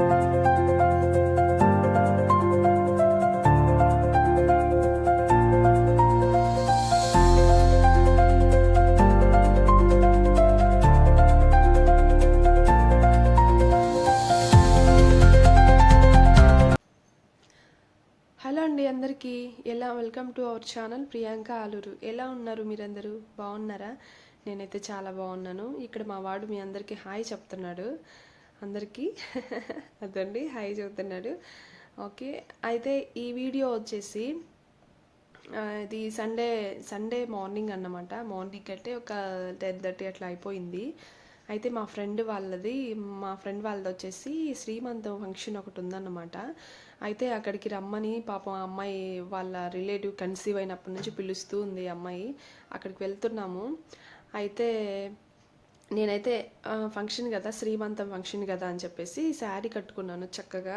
Hello అండి అందరికీ. Welcome to our channel Priyanka Aluru. ఎలా ఉన్నారు మీరందరూ? బాగున్నారా? నేనైతే చాలా బాగున్నాను. ఇక్కడ మా వాడు మీ అందరికీ హాయ్ చెప్తున్నాడు. అందరికీ అదండి హాయ్ చెప్తున్నాడు. ఓకే, అయితే ఈ వీడియో వచ్చేసి ఇది సండే మార్నింగ్ అన్నమాట. మార్నింగ్ అంటే ఒక 10:30 అట్లా అయిపోయింది. అయితే మా ఫ్రెండ్ వాళ్ళది వచ్చేసి శ్రీమంతం ఫంక్షన్ ఒకటి ఉందన్నమాట. అయితే అక్కడికి రమ్మని పాపం అమ్మాయి వాళ్ళ రిలేటివ్ కన్సీవ్ అయినప్పటి నుంచి పిలుస్తూ ఉంది అమ్మాయి. అక్కడికి వెళ్తున్నాము. అయితే నేనైతే ఫంక్షన్ కదా, శ్రీమంతం ఫంక్షన్ కదా అని చెప్పేసి శారీ కట్టుకున్నాను చక్కగా.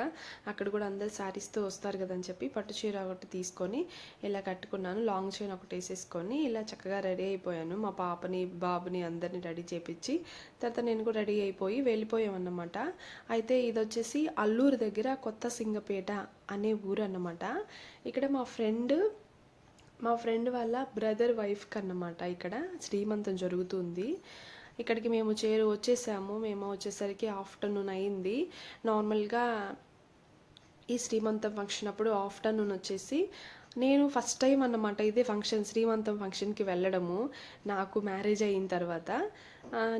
అక్కడ కూడా అందరు శారీస్తో వస్తారు కదా అని చెప్పి పట్టు చీర ఒకటి తీసుకొని ఇలా కట్టుకున్నాను. లాంగ్ చైన్ ఒకటి వేసేసుకొని ఇలా చక్కగా రెడీ అయిపోయాను. మా పాపని బాబుని అందరినీ రెడీ చేపించి తర్వాత నేను కూడా రెడీ అయిపోయి వెళ్ళిపోయామన్నమాట. అయితే ఇది వచ్చేసి అల్లూరు దగ్గర కొత్త సింగపేట అనే ఊరు అన్నమాట. ఇక్కడ మా ఫ్రెండ్ వాళ్ళ బ్రదర్ వైఫ్కి అన్నమాట ఇక్కడ శ్రీమంతం జరుగుతుంది. ఇక్కడికి మేము వచ్చేసాము. మేము వచ్చేసరికి ఆఫ్టర్నూన్ అయింది. నార్మల్గా ఈ శ్రీమంతం ఫంక్షన్ అప్పుడు ఆఫ్టర్నూన్ వచ్చేసి నేను ఫస్ట్ టైం అన్నమాట ఇదే శ్రీమంతం ఫంక్షన్కి వెళ్ళడము. నాకు మ్యారేజ్ అయిన తర్వాత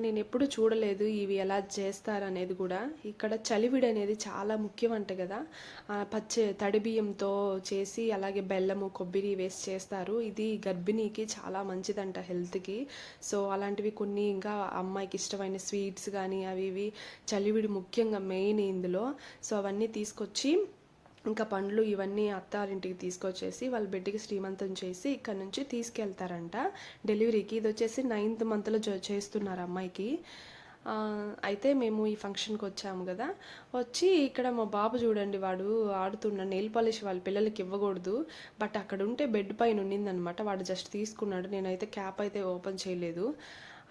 నేను ఎప్పుడు చూడలేదు ఇవి ఎలా చేస్తారనేది కూడా. ఇక్కడ చలివిడి అనేది చాలా ముఖ్యం అంట కదా. తడి బియ్యంతో చేసి అలాగే బెల్లము కొబ్బరి వేసి చేస్తారు. ఇది గర్భిణీకి చాలా మంచిదంట హెల్త్కి. సో అలాంటివి కొన్ని, ఇంకా అమ్మాయికి ఇష్టమైన స్వీట్స్ కానీ అవి ఇవి చలివిడి ముఖ్యంగా మెయిన్ ఇందులో. సో అవన్నీ తీసుకొచ్చి ఇంకా పండ్లు ఇవన్నీ అత్తారింటికి తీసుకొచ్చేసి వాళ్ళ బిడ్డకి శ్రీమంతం చేసి ఇక్కడ నుంచి తీసుకెళ్తారంట డెలివరీకి. ఇది వచ్చేసి 9th మంత్లో చేస్తున్నారు అమ్మాయికి. అయితే మేము ఈ ఫంక్షన్కి వచ్చాము కదా. వచ్చి ఇక్కడ మా బాబు చూడండి, వాడు ఆడుతున్నాడు. నెయిల్ పాలిష్ వాళ్ళ పిల్లలకి ఇవ్వకూడదు, బట్ అక్కడ ఉంటే బెడ్ పైన ఉన్నిందనమాట. వాడు జస్ట్ తీసుకున్నాడు. నేనైతే క్యాప్ అయితే ఓపెన్ చేయలేదు.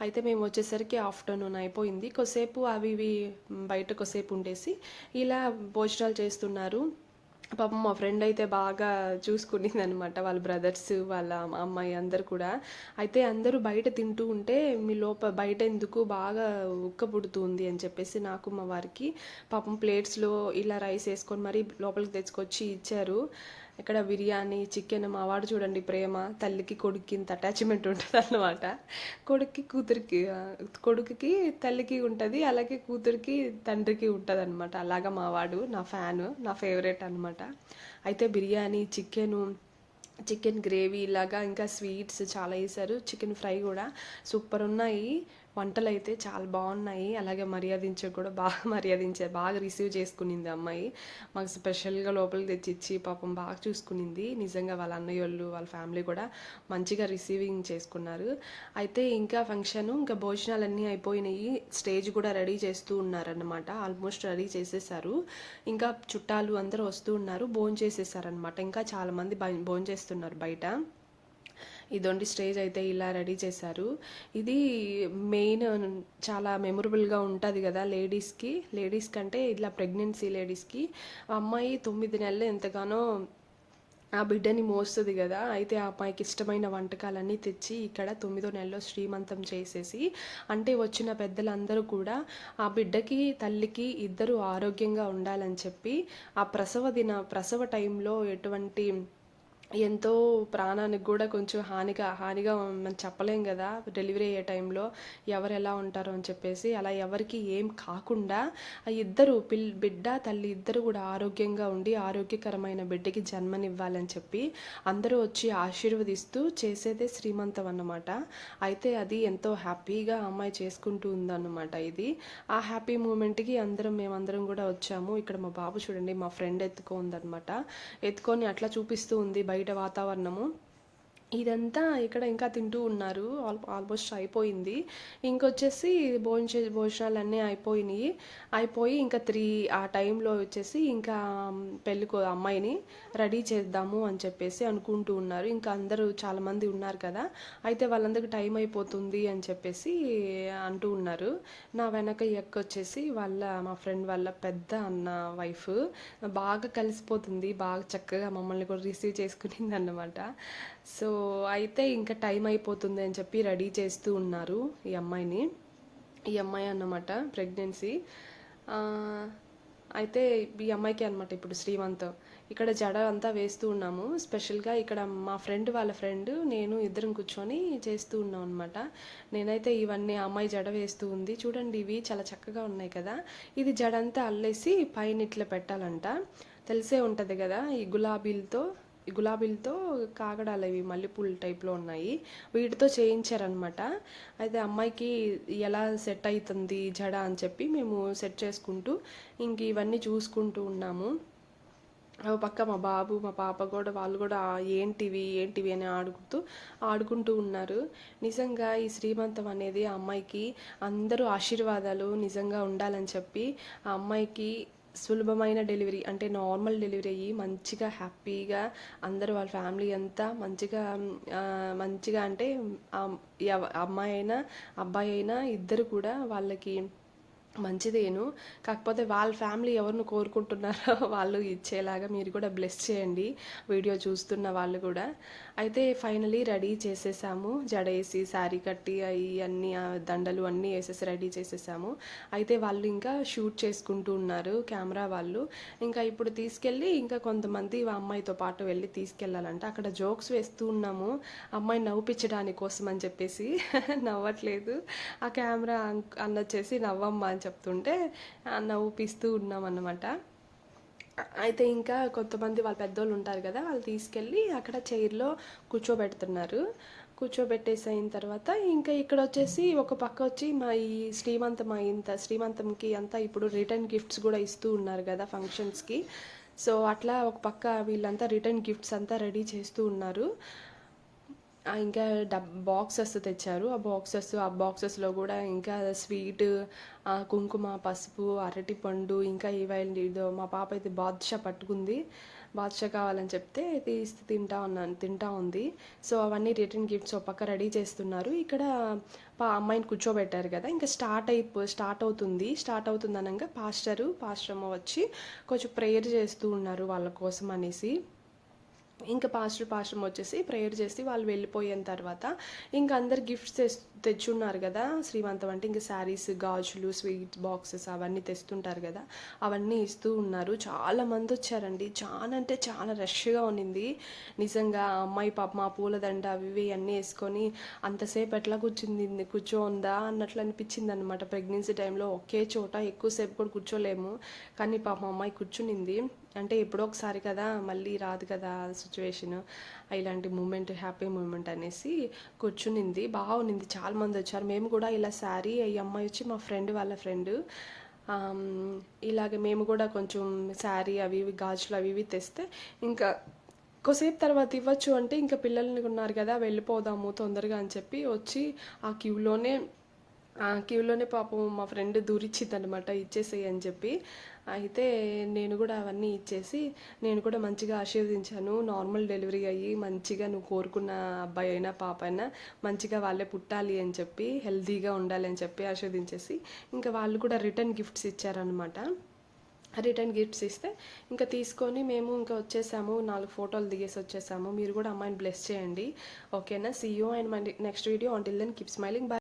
అయితే మేము వచ్చేసరికి ఆఫ్టర్నూన్ అయిపోయింది. కొద్దిసేపు అవి ఇవి బయట కొద్దిసేపు ఉండేసి ఇలా భోజనాలు చేస్తున్నారు. పాపం మా ఫ్రెండ్ అయితే బాగా చూసుకునింది అనమాట. వాళ్ళ బ్రదర్స్, వాళ్ళ అమ్మాయి అందరు కూడా. అయితే అందరూ బయట తింటూ ఉంటే బయట ఎందుకు బాగా ఉక్క పుడుతుంది అని చెప్పేసి నాకు మా వారికి పాపం ప్లేట్స్లో ఇలా రైస్ వేసుకొని మరీ లోపలికి తెచ్చుకొచ్చి ఇచ్చారు. ఇక్కడ బిర్యానీ, చికెన్. మా వాడు చూడండి ప్రేమ, తల్లికి కొడుక్కి ఇంత అటాచ్మెంట్ ఉంటుంది అన్నమాట. కొడుకుకి తల్లికి ఉంటుంది, అలాగే కూతురికి తండ్రికి ఉంటుంది అనమాట. అలాగా మా వాడు నా ఫేవరెట్ అనమాట. అయితే బిర్యానీ, చికెన్ గ్రేవీ ఇలాగా, ఇంకా స్వీట్స్ చాలా వేశారు. చికెన్ ఫ్రై కూడా సూపర్ ఉన్నాయి. వంటలు అయితే చాలా బాగున్నాయి. అలాగే కూడా బాగా రిసీవ్ చేసుకునింది అమ్మాయి. మాకు స్పెషల్గా లోపలికి తెచ్చిచ్చి పాపం బాగా చూసుకునింది. నిజంగా వాళ్ళ అన్నయ్య వాళ్ళు, వాళ్ళ ఫ్యామిలీ కూడా మంచిగా రిసీవింగ్ చేసుకున్నారు. అయితే ఇంకా ఇంకా భోజనాలన్నీ అయిపోయినాయి. స్టేజ్ కూడా రెడీ చేస్తూ ఉన్నారన్నమాట. ఆల్మోస్ట్ రెడీ చేసేసారు. ఇంకా చుట్టాలు అందరూ వస్తూ ఉన్నారు. భోంచేసేసారనమాట. ఇంకా చాలామంది భోంచేస్తున్నారు బయట. ఇదొండి స్టేజ్ అయితే ఇలా రెడీ చేశారు. ఇది మెయిన్ చాలా మెమొరబుల్గా ఉంటుంది కదా లేడీస్ కంటే ఇట్లా ప్రెగ్నెన్సీ లేడీస్కి. అమ్మాయి 9 నెలలు ఎంతగానో ఆ బిడ్డని మోస్తుంది కదా. అయితే ఆ అమ్మాయికి ఇష్టమైన వంటకాలన్నీ తెచ్చి ఇక్కడ 9వ నెలలో శ్రీమంతం చేసేసి, అంటే వచ్చిన పెద్దలందరూ కూడా ఆ బిడ్డకి తల్లికి ఇద్దరు ఆరోగ్యంగా ఉండాలని చెప్పి ఆ ప్రసవ టైంలో ఎటువంటి ఎంతో ప్రాణానికి కూడా కొంచెం హానిగా మనం చెప్పలేం కదా డెలివరీ అయ్యే టైంలో ఎవరు ఎలా ఉంటారో అని చెప్పేసి. అలా ఎవరికి ఏం కాకుండా ఆ ఇద్దరు బిడ్డ తల్లి ఇద్దరు కూడా ఆరోగ్యంగా ఉండి ఆరోగ్యకరమైన బిడ్డకి జన్మనివ్వాలని చెప్పి అందరూ వచ్చి ఆశీర్వదిస్తూ చేసేదే శ్రీమంతం అన్నమాట. అయితే అది ఎంతో హ్యాపీగా అమ్మాయి చేసుకుంటూ ఉందన్నమాట. ఇది ఆ హ్యాపీ మూమెంట్కి మేమందరం కూడా వచ్చాము. ఇక్కడ మా బాబు చూడండి, మా ఫ్రెండ్ ఎత్తుకుందనమాట. ఎత్తుకొని అట్లా చూపిస్తూ ఉంది బయట వాతావరణము. ఇదంతా ఇక్కడ ఇంకా తింటూ ఉన్నారు. ఆల్మోస్ట్ అయిపోయింది. ఇంకొచ్చేసి భోజనాలన్నీ అయిపోయినాయి. అయిపోయి ఇంకా 3 ఆ టైంలో వచ్చేసి ఇంకా అమ్మాయిని రెడీ చేద్దాము అని చెప్పేసి అనుకుంటూ ఉన్నారు. ఇంకా అందరూ చాలామంది ఉన్నారు కదా, అయితే వాళ్ళందరికీ టైం అయిపోతుంది అని చెప్పేసి అంటూ ఉన్నారు. నా వెనక ఈ అక్క వచ్చేసి మా ఫ్రెండ్ వాళ్ళ పెద్ద అన్న వైఫ్. బాగా కలిసిపోతుంది, బాగా చక్కగా మమ్మల్ని కూడా రిసీవ్ చేసుకునింది అన్నమాట. సో అయితే ఇంకా టైం అయిపోతుంది అని చెప్పి రెడీ చేస్తూ ఉన్నారు ఈ అమ్మాయి అన్నమాట ప్రెగ్నెన్సీ. అయితే ఈ అమ్మాయికి అనమాట ఇప్పుడు శ్రీమంతం. ఇక్కడ జడ అంతా వేస్తూ ఉన్నాము. స్పెషల్గా ఇక్కడ మా ఫ్రెండ్ వాళ్ళ ఫ్రెండ్ నేను ఇద్దరం కూర్చొని చేస్తూ ఉన్నాం అనమాట. నేనైతే ఇవన్నీ అమ్మాయి జడ వేస్తూ ఉంది. చూడండి, ఇవి చాలా చక్కగా ఉన్నాయి కదా. ఇది జడ అంతా అల్లేసి పైన ఇట్లా పెట్టాలంట. తెలిసే ఉంటుంది కదా, ఈ గులాబీలతో కాగడాలు, ఇవి మల్లెపూల టైప్లో ఉన్నాయి, వీటితో చేయించారనమాట. అయితే అమ్మాయికి ఎలా సెట్ అవుతుంది జడ అని చెప్పి మేము సెట్ చేసుకుంటూ ఇంక ఇవన్నీ చూసుకుంటూ ఉన్నాము. పక్క మా బాబు మా పాప కూడా, వాళ్ళు కూడా ఏంటివి అని ఆడుకుంటూ ఉన్నారు. నిజంగా ఈ శ్రీమంతం అనేది ఆ అమ్మాయికి అందరూ ఆశీర్వాదాలు నిజంగా ఉండాలని చెప్పి ఆ అమ్మాయికి సులభమైన డెలివరీ, అంటే నార్మల్ డెలివరీ అయ్యి మంచిగా హ్యాపీగా అందరూ వాళ్ళ ఫ్యామిలీ అంతా మంచిగా అంటే అమ్మాయి అయినా అబ్బాయి అయినా ఇద్దరు కూడా వాళ్ళకి మంచిదేను. కాకపోతే వాళ్ళ ఫ్యామిలీ ఎవరిని కోరుకుంటున్నారో వాళ్ళు ఇచ్చేలాగా మీరు కూడా బ్లెస్ చేయండి, వీడియో చూస్తున్న వాళ్ళు కూడా. అయితే ఫైనలీ రెడీ చేసేసాము, జడేసి శారీ కట్టి అన్నీ దండలు అన్నీ వేసేసి రెడీ చేసేసాము. అయితే వాళ్ళు ఇంకా షూట్ చేసుకుంటూ ఉన్నారు కెమెరా వాళ్ళు. ఇంకా ఇప్పుడు తీసుకెళ్ళి ఇంకా కొంతమంది అమ్మాయితో పాటు వెళ్ళి తీసుకెళ్ళాలంట. అక్కడ జోక్స్ వేస్తూ ఉన్నాము అమ్మాయి నవ్వుపించడానికి కోసం అని చెప్పేసి. నవ్వట్లేదు ఆ కెమెరా అన్న వచ్చేసి, నవ్వమ్మా అని చెప్తుంటే నవ్వుపిస్తూ ఉన్నాం అన్నమాట. అయితే ఇంకా కొంతమంది వాళ్ళ పెద్దోళ్ళు ఉంటారు కదా, వాళ్ళు తీసుకెళ్ళి అక్కడ చైర్లో కూర్చోబెడుతున్నారు. కూర్చోబెట్టేసిన తర్వాత ఇంకా ఇక్కడ వచ్చేసి ఒక పక్క వచ్చి మా ఈ శ్రీమంతంకి అంతా ఇప్పుడు రిటర్న్ గిఫ్ట్స్ కూడా ఇస్తూ ఉన్నారు కదా ఫంక్షన్స్కి. సో అట్లా ఒక పక్క వీళ్ళంతా రిటర్న్ గిఫ్ట్స్ అంతా రెడీ చేస్తూ ఉన్నారు. ఇంకా బాక్సెస్ తెచ్చారు. ఆ బాక్సెస్లో కూడా ఇంకా స్వీట్, కుంకుమ, పసుపు, అరటిపండు, ఇంకా ఇదో మా పాప అయితే బాదుషా పట్టుకుంది. బాదుషా కావాలని చెప్తే తీసి తింటా ఉంది. సో అవన్నీ రిటర్న్ గిఫ్ట్స్ ఒక పక్క రెడీ చేస్తున్నారు. ఇక్కడ అమ్మాయిని కూర్చోబెట్టారు కదా, ఇంకా స్టార్ట్ అవుతుంది అనగా పాస్టరమ్మ వచ్చి కొంచెం ప్రేయర్ చేస్తూ ఉన్నారు వాళ్ళ కోసం అనేసి. ఇంకా పాస్టర్ వచ్చేసి ప్రేయర్ చేసి వాళ్ళు వెళ్ళిపోయిన తర్వాత ఇంకా అందరు గిఫ్ట్స్ తెచ్చున్నారు కదా శ్రీమంతం అంటే, ఇంకా శారీస్, గాజులు, స్వీట్స్ బాక్సెస్ అవన్నీ తెస్తుంటారు కదా, అవన్నీ ఇస్తూ ఉన్నారు. చాలా మంది వచ్చారండి, చాలా అంటే చాలా రష్గా ఉన్నింది నిజంగా. అమ్మాయి పాప మా పూలదండ అవి అన్నీ వేసుకొని అంతసేపు ఎట్లా కూర్చోందా అన్నట్లు అనిపించింది అనమాట. ప్రెగ్నెన్సీ టైంలో ఒకే చోట ఎక్కువసేపు కూడా కూర్చోలేము, కానీ పాప మా అమ్మాయి కూర్చునింది. అంటే ఎప్పుడో ఒకసారి కదా, మళ్ళీ రాదు కదా సిచ్యువేషన్, ఇలాంటి మూమెంట్ హ్యాపీ మూమెంట్ అనేసి కూర్చునింది. బాగుంది, చాలా మంది వచ్చారు. మేము కూడా ఇలా శారీ, ఈ అమ్మాయి వచ్చి మా ఫ్రెండ్ వాళ్ళ ఫ్రెండ్, ఇలాగ మేము కూడా కొంచెం శారీ అవి ఇవి గాజులు అవి ఇవి తెస్తే ఇంకా కొద్దిసేపు తర్వాత ఇవ్వచ్చు అంటే ఇంకా పిల్లల్ని ఉన్నారు కదా వెళ్ళిపోదాము తొందరగా అని చెప్పి వచ్చి ఆ క్యూలోనే పాపం మా ఫ్రెండ్ దూరిచ్చింది అనమాట, ఇచ్చేసేయి అని చెప్పి. అయితే నేను కూడా అవన్నీ ఇచ్చేసి నేను కూడా మంచిగా ఆశీర్వదించాను. నార్మల్ డెలివరీ అయ్యి మంచిగా నువ్వు కోరుకున్న అబ్బాయి అయినా పాప అయినా మంచిగా వాళ్ళే పుట్టాలి అని చెప్పి, హెల్తీగా ఉండాలి అని చెప్పి ఆశీర్వదించేసి ఇంకా వాళ్ళు కూడా రిటర్న్ గిఫ్ట్స్ ఇచ్చారనమాట. రిటర్న్ గిఫ్ట్స్ ఇస్తే ఇంకా తీసుకొని మేము ఇంకా వచ్చేసాము, 4 ఫోటోలు దిగేసి వచ్చేసాము. మీరు కూడా అమ్మాయిని బ్లెస్ చేయండి, ఓకేనా. See you and my next video. Until then keep smiling. By.